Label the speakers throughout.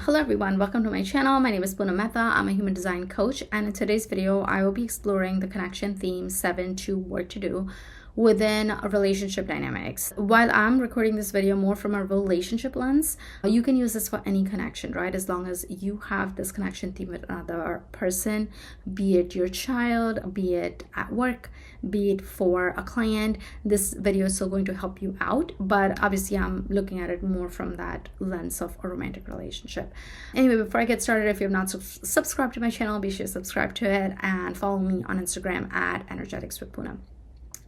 Speaker 1: Hello everyone, welcome to my channel. My name is Poonam Mehta. I'm a human design coach, and in today's video I will be exploring the connection theme 7 to work to do within relationship dynamics. While I'm recording this video more from a relationship lens, you can use this for any connection, right? As long as you have this connection theme with another person, be it your child, be it at work, be it for a client, this video is still going to help you out. But obviously I'm looking at it more from that lens of a romantic relationship. Anyway, before I get started, if you have not subscribed to my channel, be sure to subscribe to it and follow me on Instagram at Energetics with Poonam.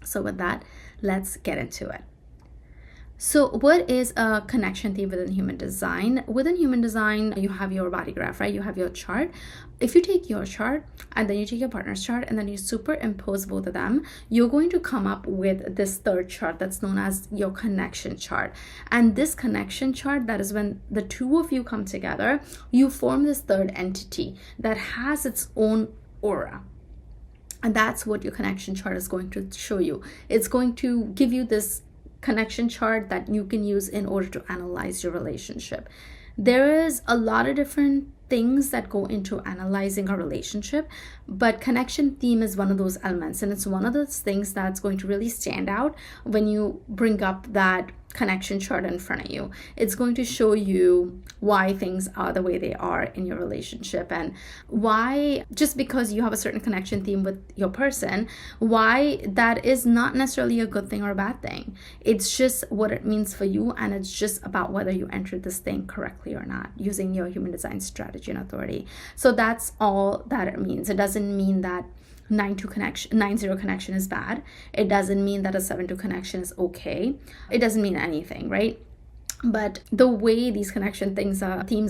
Speaker 1: So with that, let's get into it. So what is a connection theme within human design? Within human design, you have your body graph, right? You have your chart. If you take your chart and then you take your partner's chart and then you superimpose both of them, you're going to come up with this third chart that's known as your connection chart. And this connection chart, that is when the two of you come together, you form this third entity that has its own aura. And that's what your connection chart is going to show you. It's going to give you this connection chart that you can use in order to analyze your relationship. There is a lot of different things that go into analyzing a relationship, but connection theme is one of those elements, and it's one of those things that's going to really stand out when you bring up that connection chart in front of you. It's going to show you why things are the way they are in your relationship, and why, just because you have a certain connection theme with your person, why that is not necessarily a good thing or a bad thing. It's just what it means for you, and it's just about whether you entered this thing correctly or not using your human design strategy and authority. So that's all that it means. It doesn't mean that 9-0 connection is bad. It doesn't mean that a 7-2 connection is okay. It doesn't mean anything, right? But the way these connection themes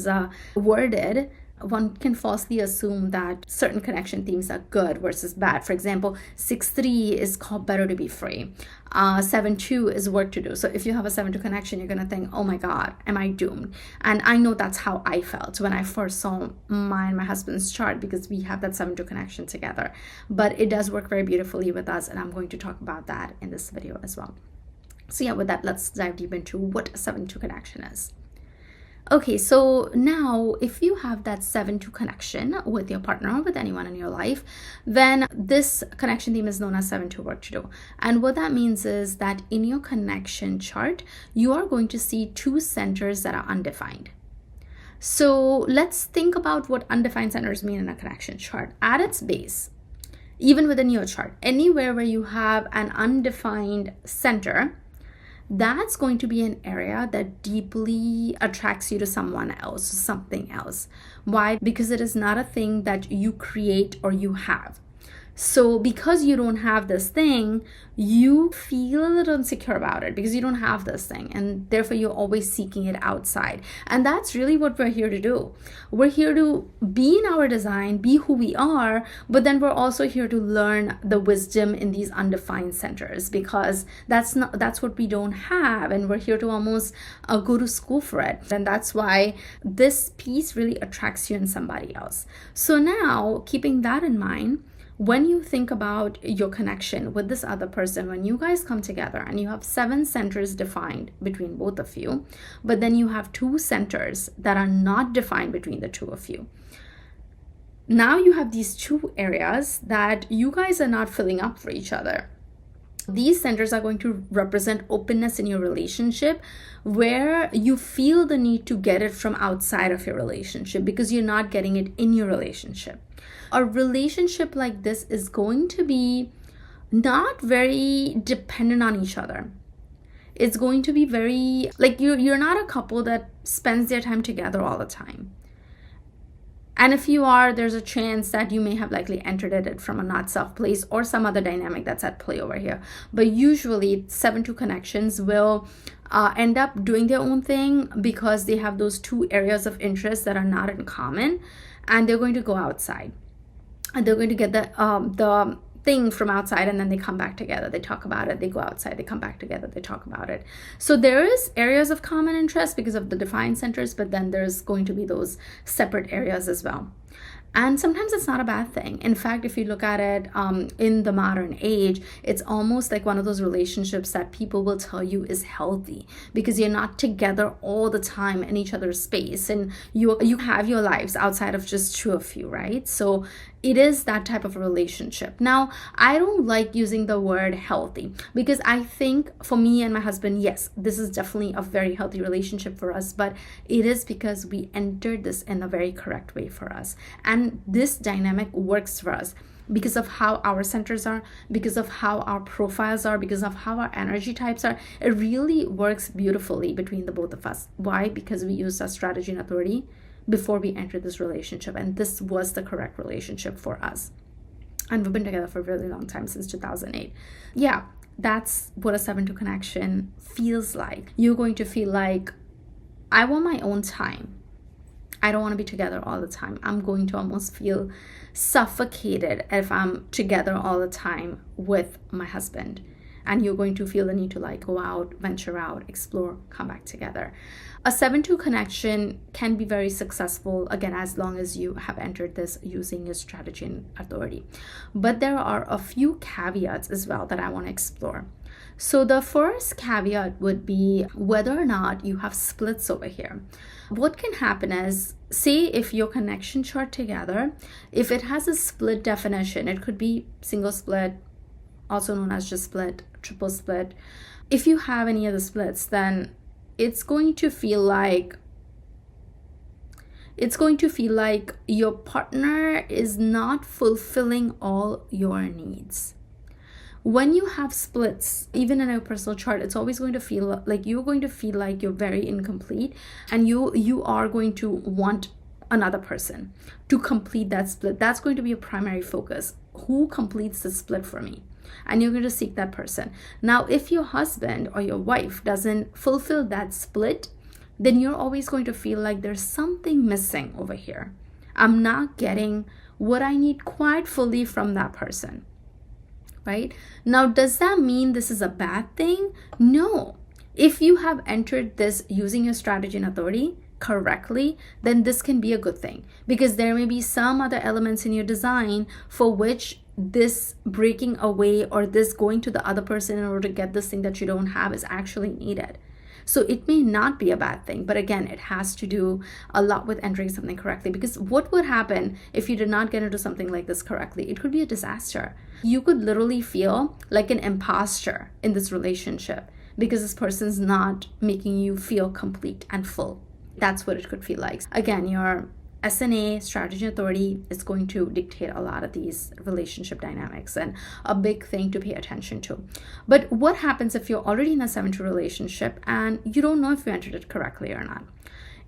Speaker 1: are worded, one can falsely assume that certain connection themes are good versus bad. For example, 6-3 is called better to be free. 7-2 is work to do. So if you have a 7-2 connection, you're going to think, oh my God, am I doomed? And I know that's how I felt when I first saw my husband's chart, because we have that 7-2 connection together. But it does work very beautifully with us, and I'm going to talk about that in this video as well. So yeah, with that, let's dive deep into what a 7-2 connection is. Okay, so now if you have that 7-2 connection with your partner or with anyone in your life, then this connection theme is known as 7-2 work to do. And what that means is that in your connection chart, you are going to see two centers that are undefined. So let's think about what undefined centers mean in a connection chart. At its base, even within your chart, anywhere where you have an undefined center, that's going to be an area that deeply attracts you to someone else, something else. Why? Because it is not a thing that you create or you have. So because you don't have this thing, you feel a little insecure about it because you don't have this thing, and therefore you're always seeking it outside. And that's really what we're here to do. We're here to be in our design, be who we are, but then we're also here to learn the wisdom in these undefined centers, because that's what we don't have, and we're here to almost go to school for it. And that's why this piece really attracts you in somebody else. So now, keeping that in mind, when you think about your connection with this other person, when you guys come together and you have 7 centers defined between both of you, but then you have 2 centers that are not defined between the two of you. Now you have these 2 areas that you guys are not filling up for each other. These centers are going to represent openness in your relationship, where you feel the need to get it from outside of your relationship because you're not getting it in your relationship. A relationship like this is going to be not very dependent on each other. It's going to be very, like, you're not a couple that spends their time together all the time. And if you are, there's a chance that you may have likely entered it from a not self place or some other dynamic that's at play over here. But usually 7-2 connections will end up doing their own thing because they have those 2 areas of interest that are not in common, and they're going to go outside. And they're going to get the thing from outside, and then they come back together, they talk about it, they go outside, they come back together, they talk about it. So there is areas of common interest because of the defined centers, but then there's going to be those separate areas as well. And sometimes it's not a bad thing. In fact, if you look at it in the modern age, it's almost like one of those relationships that people will tell you is healthy, because you're not together all the time in each other's space, and you have your lives outside of just two of you, right? So it is that type of a relationship. Now, I don't like using the word healthy, because I think for me and my husband, yes, this is definitely a very healthy relationship for us, but it is because we entered this in a very correct way for us. And this dynamic works for us because of how our centers are, because of how our profiles are, because of how our energy types are. It really works beautifully between the both of us. Why? Because we used our strategy and authority before we entered this relationship, and this was the correct relationship for us. And we've been together for a really long time, since 2008. Yeah, that's what a 7-2 connection feels like. You're going to feel like, I want my own time. I don't want to be together all the time. I'm going to almost feel suffocated if I'm together all the time with my husband. And you're going to feel the need to like go out, venture out, explore, come back together. A 7-2 connection can be very successful, again, as long as you have entered this using your strategy and authority. But there are a few caveats as well that I want to explore. So the first caveat would be whether or not you have splits over here. What can happen is, say if your connection chart together, if it has a split definition, it could be single split, also known as just split, triple split. If you have any of the splits, then it's going to feel like your partner is not fulfilling all your needs. When you have splits, even in a personal chart, it's always going to feel like you're very incomplete, and you are going to want another person to complete that split. That's going to be a primary focus. Who completes the split for me? And you're going to seek that person. Now, if your husband or your wife doesn't fulfill that split, then you're always going to feel like there's something missing over here. I'm not getting what I need quite fully from that person. Right? Now, does that mean this is a bad thing? No. If you have entered this using your strategy and authority correctly, then this can be a good thing, because there may be some other elements in your design for which this breaking away or this going to the other person in order to get this thing that you don't have is actually needed. So it may not be a bad thing, but again, it has to do a lot with entering something correctly, because what would happen if you did not get into something like this correctly? It could be a disaster. You could literally feel like an imposter in this relationship because this person's not making you feel complete and full. That's what it could feel like. Again, your SNA, strategy and authority, is going to dictate a lot of these relationship dynamics, and a big thing to pay attention to. But what happens if you're already in a 7-2 relationship and you don't know if you entered it correctly or not?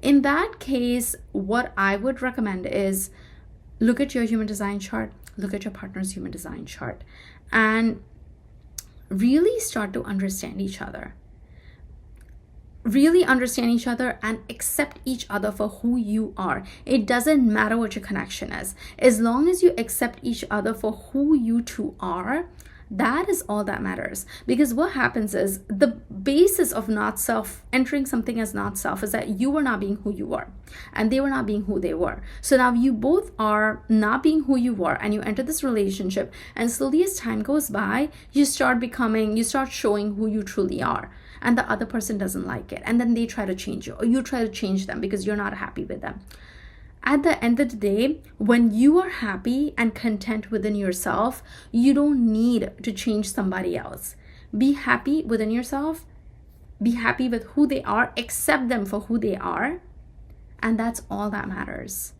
Speaker 1: In that case, what I would recommend is look at your human design chart, look at your partner's human design chart, and really start to understand each other. Really understand each other and accept each other for who you are. It doesn't matter what your connection is. As long as you accept each other for who you two are, that is all that matters. Because what happens is, the basis of not self, entering something as not self, is that you were not being who you were and they were not being who they were. So now you both are not being who you were, and you enter this relationship, and slowly as time goes by, you start showing who you truly are. And the other person doesn't like it, and then they try to change you, or you try to change them because you're not happy with them. At the end of the day, when you are happy and content within yourself, you don't need to change somebody else. Be happy within yourself, be happy with who they are, accept them for who they are, and that's all that matters.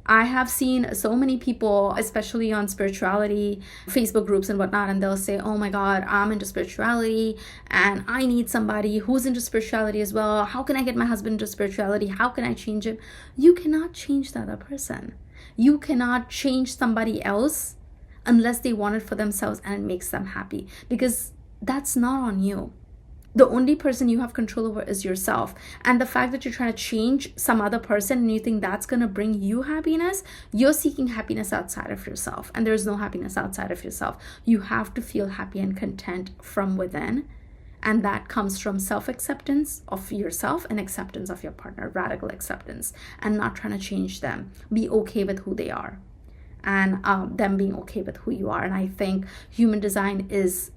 Speaker 1: I have seen so many people, especially on spirituality, Facebook groups and whatnot, and they'll say, oh my God, I'm into spirituality and I need somebody who's into spirituality as well. How can I get my husband into spirituality? How can I change him? You cannot change the other person. You cannot change somebody else unless they want it for themselves and it makes them happy, because that's not on you. The only person you have control over is yourself. And the fact that you're trying to change some other person and you think that's going to bring you happiness, you're seeking happiness outside of yourself. And there's no happiness outside of yourself. You have to feel happy and content from within. And that comes from self-acceptance of yourself and acceptance of your partner, radical acceptance, and not trying to change them. Be okay with who they are, and them being okay with who you are. And I think human design is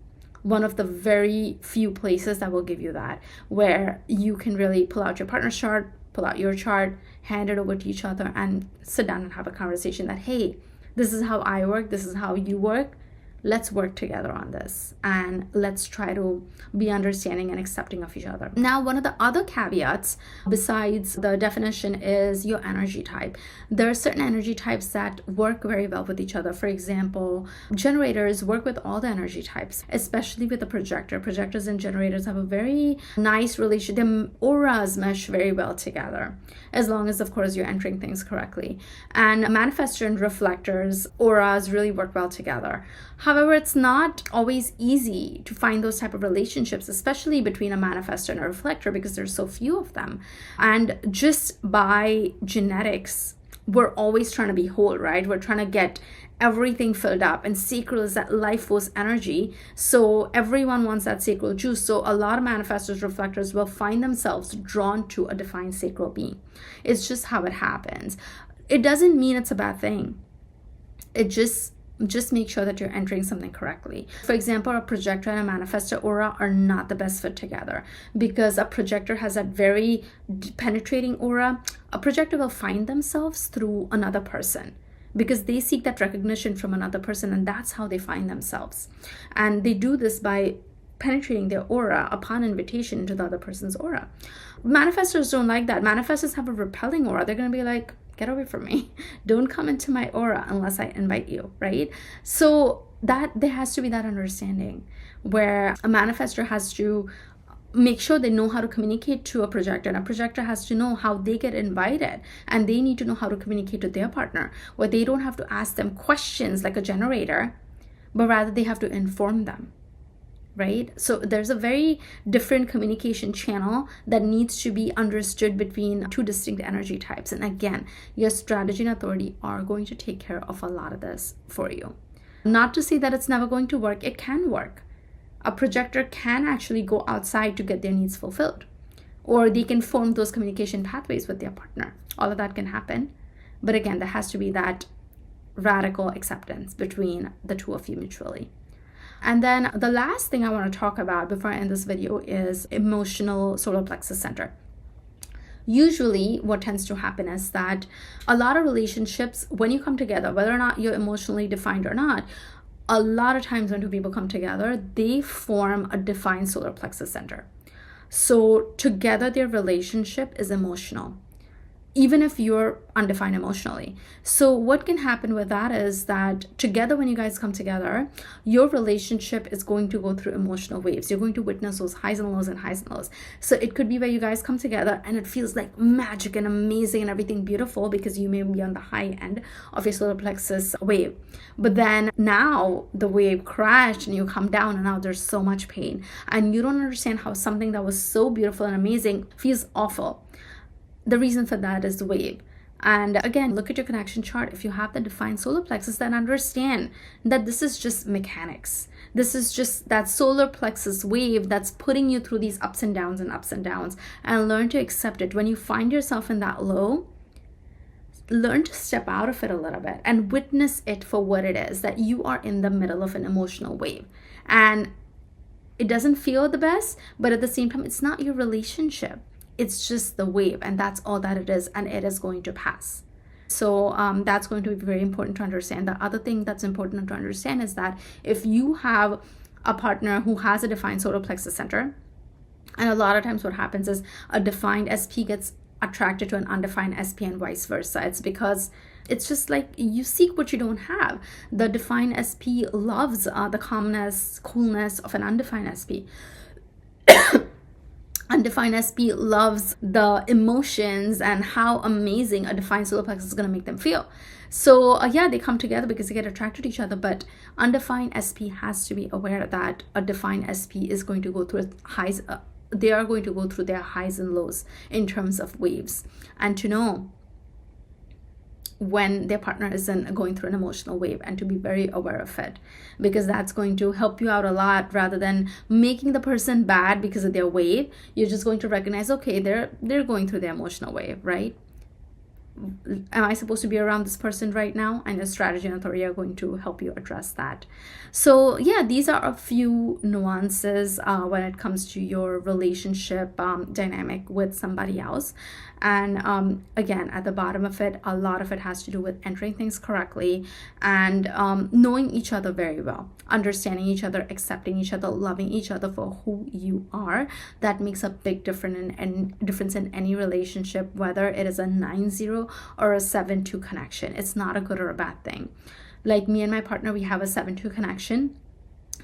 Speaker 1: one of the very few places that will give you that, where you can really pull out your partner's chart, pull out your chart, hand it over to each other, and sit down and have a conversation that, hey, this is how I work, this is how you work. Let's work together on this, and let's try to be understanding and accepting of each other. Now, one of the other caveats besides the definition is your energy type. There are certain energy types that work very well with each other. For example, generators work with all the energy types, especially with the projector. Projectors and generators have a very nice relationship. Their auras mesh very well together, as long as, of course, you're entering things correctly. And manifestor and reflectors, auras really work well together. However, it's not always easy to find those type of relationships, especially between a manifestor and a reflector, because there's so few of them. And just by genetics, we're always trying to be whole, right? We're trying to get everything filled up, and sacral is that life force energy. So everyone wants that sacral juice. So a lot of manifestors, reflectors will find themselves drawn to a defined sacral being. It's just how it happens. It doesn't mean it's a bad thing. It just make sure that you're entering something correctly. For example, a projector and a manifestor aura are not the best fit together, because a projector has that very penetrating aura. A projector will find themselves through another person, because they seek that recognition from another person, and that's how they find themselves. And they do this by penetrating their aura upon invitation into the other person's aura. Manifestors don't like that. Manifestors have a repelling aura. They're going to be like, get away from me. Don't come into my aura unless I invite you, right? So that there has to be that understanding where a manifestor has to make sure they know how to communicate to a projector, and a projector has to know how they get invited, and they need to know how to communicate to their partner, where they don't have to ask them questions like a generator, but rather they have to inform them. Right? So there's a very different communication channel that needs to be understood between two distinct energy types. And again, your strategy and authority are going to take care of a lot of this for you. Not to say that it's never going to work. It can work. A projector can actually go outside to get their needs fulfilled, or they can form those communication pathways with their partner. All of that can happen. But again, there has to be that radical acceptance between the two of you mutually. And then the last thing I want to talk about before I end this video is emotional solar plexus center. Usually what tends to happen is that a lot of relationships, when you come together, whether or not you're emotionally defined or not, a lot of times when two people come together, they form a defined solar plexus center. So together their relationship is emotional, even if you're undefined emotionally. So what can happen with that is that together, when you guys come together, your relationship is going to go through emotional waves. You're going to witness those highs and lows and highs and lows. So it could be where you guys come together and it feels like magic and amazing and everything beautiful, because you may be on the high end of your solar plexus wave. But then now the wave crashed and you come down, and now there's so much pain, and you don't understand how something that was so beautiful and amazing feels awful. The reason for that is the wave. And again, look at your connection chart. If you have the defined solar plexus, then understand that this is just mechanics. This is just that solar plexus wave that's putting you through these ups and downs and ups and downs, and learn to accept it. When you find yourself in that low, learn to step out of it a little bit and witness it for what it is, that you are in the middle of an emotional wave. And it doesn't feel the best, but at the same time, it's not your relationship. It's just the wave, and that's all that it is, and it is going to pass. So that's going to be very important to understand. The other thing that's important to understand is that if you have a partner who has a defined solar plexus center, and a lot of times what happens is a defined SP gets attracted to an undefined SP and vice versa. It's because it's just like you seek what you don't have. The defined SP loves the calmness, coolness of an undefined SP. Undefined SP loves the emotions and how amazing a defined solar plexus is going to make them feel. So yeah, they come together because they get attracted to each other, but undefined SP has to be aware that a defined SP is going to go through highs. They are going to go through their highs and lows in terms of waves, and to know when their partner isn't going through an emotional wave, and to be very aware of it, because that's going to help you out a lot. Rather than making the person bad because of their wave, you're just going to recognize, okay, they're going through the emotional wave, right? Am I supposed to be around this person right now? And the strategy and authority are going to help you address that. So yeah, these are a few nuances when it comes to your relationship dynamic with somebody else. And again, at the bottom of it, a lot of it has to do with entering things correctly and knowing each other very well, understanding each other, accepting each other, loving each other for who you are. That makes a big difference in any relationship, whether it is a 9-0 or a 7-2 connection. It's not a good or a bad thing. Like me and my partner, we have a 7-2 connection.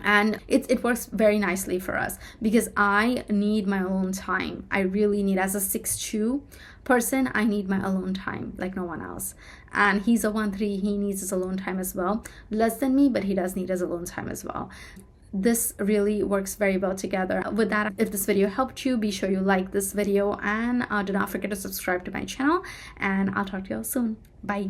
Speaker 1: And it works very nicely for us because I need my alone time. I really need, as a 6-2 person, I need my alone time like no one else. And he's a 1-3, he needs his alone time as well. Less than me, but he does need his alone time as well. This really works very well together. With that, if this video helped you, be sure you like this video, and do not forget to subscribe to my channel, and I'll talk to you all soon. Bye.